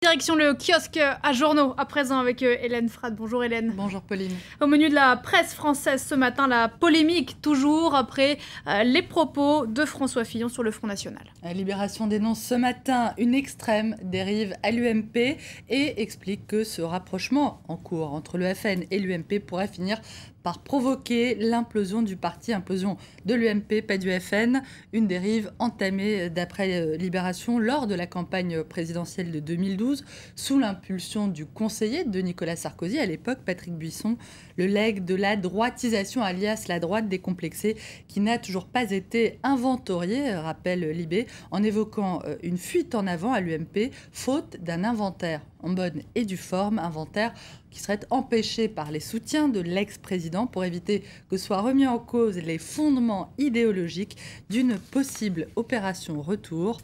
Direction le kiosque à journaux, à présent avec Hélène Frade. Bonjour Hélène. Bonjour Pauline. Au menu de la presse française ce matin, la polémique toujours après les propos de François Fillon sur le Front National. Libération dénonce ce matin une extrême dérive à l'UMP et explique que ce rapprochement en cours entre le FN et l'UMP pourrait finir par provoquer l'implosion du parti, implosion de l'UMP, pas du FN, une dérive entamée d'après Libération lors de la campagne présidentielle de 2012, sous l'impulsion du conseiller de Nicolas Sarkozy, à l'époque Patrick Buisson, le legs de la droitisation, alias la droite décomplexée, qui n'a toujours pas été inventoriée, rappelle Libé, en évoquant une fuite en avant à l'UMP, faute d'un inventaire en bonne et due forme, inventaire qui serait empêché par les soutiens de l'ex-président pour éviter que soient remis en cause les fondements idéologiques d'une possible opération retour.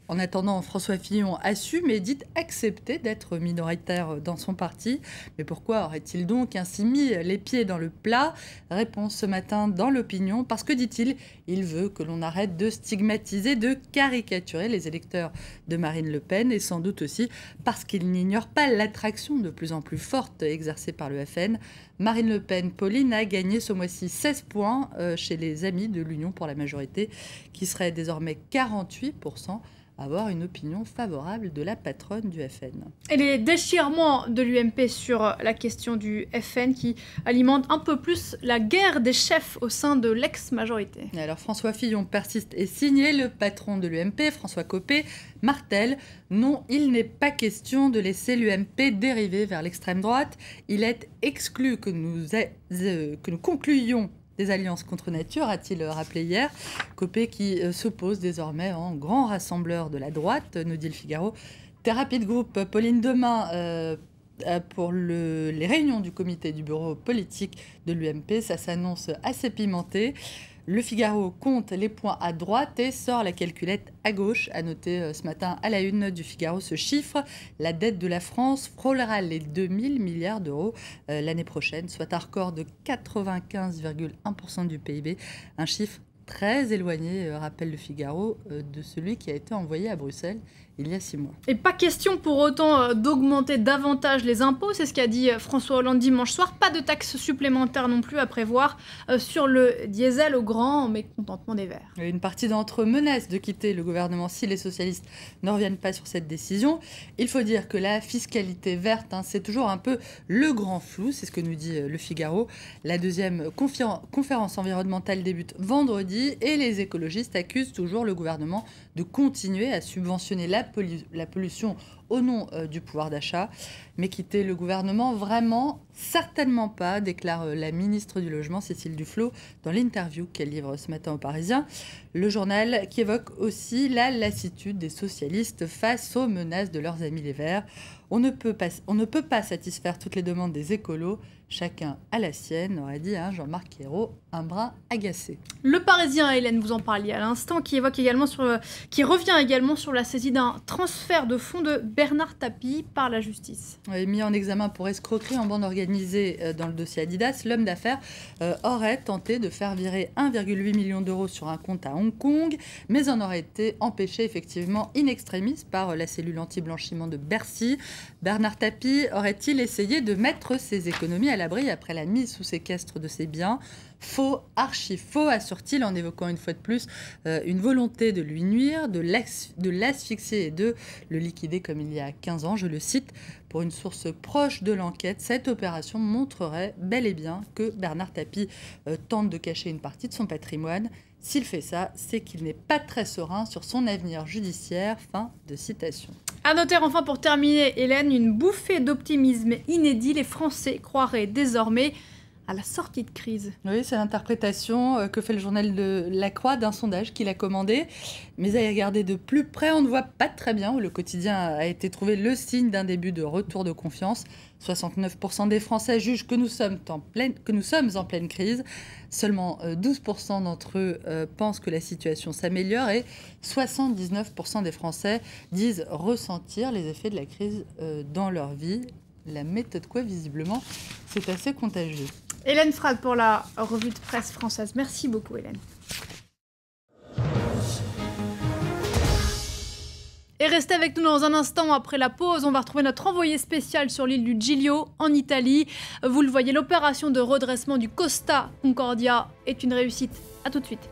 En attendant, François Fillon assume et dit accepter d'être minoritaire dans son parti. Mais pourquoi aurait-il donc ainsi mis les pieds dans le plat? Réponse ce matin dans l'opinion, parce que, dit-il, il veut que l'on arrête de stigmatiser, de caricaturer les électeurs de Marine Le Pen, et sans doute aussi parce qu'il n'ignore pas l'attraction de plus en plus forte exercée par le FN. Marine Le Pen, Pauline, a gagné ce mois-ci 16 points chez les amis de l'Union pour la majorité, qui serait désormais 48%. Avoir une opinion favorable de la patronne du FN. Et les déchirements de l'UMP sur la question du FN qui alimentent un peu plus la guerre des chefs au sein de l'ex-majorité. Alors François Fillon persiste et signe. Le patron de l'UMP, François Copé, martèle: non, il n'est pas question de laisser l'UMP dériver vers l'extrême droite. Il est exclu que nous concluions des alliances contre nature, a-t-il rappelé hier. Copé qui s'oppose désormais en grand rassembleur de la droite, nous dit le Figaro. Thérapie de groupe, Pauline, demain pour les réunions du comité du bureau politique de l'UMP, ça s'annonce assez pimenté. Le Figaro compte les points à droite et sort la calculette à gauche. A noter ce matin à la une du Figaro ce chiffre: la dette de la France frôlera les 2000 milliards d'euros l'année prochaine, soit un record de 95,1% du PIB. Un chiffre très éloigné, rappelle le Figaro, de celui qui a été envoyé à Bruxelles il y a 6 mois. Et pas question pour autant d'augmenter davantage les impôts, c'est ce qu'a dit François Hollande dimanche soir. Pas de taxes supplémentaires non plus à prévoir sur le diesel, au grand mécontentement des Verts. Une partie d'entre eux menacent de quitter le gouvernement si les socialistes ne reviennent pas sur cette décision. Il faut dire que la fiscalité verte, c'est toujours un peu le grand flou, c'est ce que nous dit le Figaro. La deuxième conférence environnementale débute vendredi et les écologistes accusent toujours le gouvernement de continuer à subventionner la pollution au nom du pouvoir d'achat. Mais quitter le gouvernement, vraiment, certainement pas, déclare la ministre du Logement, Cécile Duflot, dans l'interview qu'elle livre ce matin aux Parisiens. Le journal qui évoque aussi la lassitude des socialistes face aux menaces de leurs amis les Verts. On ne peut pas satisfaire toutes les demandes des écolos. Chacun à la sienne, aurait dit Jean-Marc Ayrault, un brin agacé. Le Parisien, Hélène, vous en parliez à l'instant, qui revient également sur la saisie d'un transfert de fonds de Bernard Tapie par la justice. Mis en examen pour escroquerie en bande organisée dans le dossier Adidas, l'homme d'affaires aurait tenté de faire virer 1,8 million d'euros sur un compte à Hong Kong, mais en aurait été empêché effectivement in extremis par la cellule anti-blanchiment de Bercy. Bernard Tapie aurait-il essayé de mettre ses économies à l'abri après la mise sous séquestre de ses biens? Faux, archi faux, assure-t-il en évoquant une fois de plus une volonté de lui nuire, de l'asphyxier et de le liquider comme il y a 15 ans. Je le cite, pour une source proche de l'enquête, cette opération montrerait bel et bien que Bernard Tapie tente de cacher une partie de son patrimoine. S'il fait ça, c'est qu'il n'est pas très serein sur son avenir judiciaire. Fin de citation. À noter enfin pour terminer, Hélène, une bouffée d'optimisme inédit. Les Français croiraient désormais à la sortie de crise. Oui, c'est l'interprétation que fait le journal de La Croix d'un sondage qu'il a commandé. Mais à y regarder de plus près, on ne voit pas très bien où le quotidien a été trouvé le signe d'un début de retour de confiance. 69% des Français jugent que nous sommes en pleine crise. Seulement 12% d'entre eux pensent que la situation s'améliore et 79% des Français disent ressentir les effets de la crise dans leur vie. La méthode quoi, visiblement, c'est assez contagieux. Hélène Frade pour la revue de presse française. Merci beaucoup, Hélène. Et restez avec nous dans un instant. Après la pause, on va retrouver notre envoyé spécial sur l'île du Giglio en Italie. Vous le voyez, l'opération de redressement du Costa Concordia est une réussite. A tout de suite.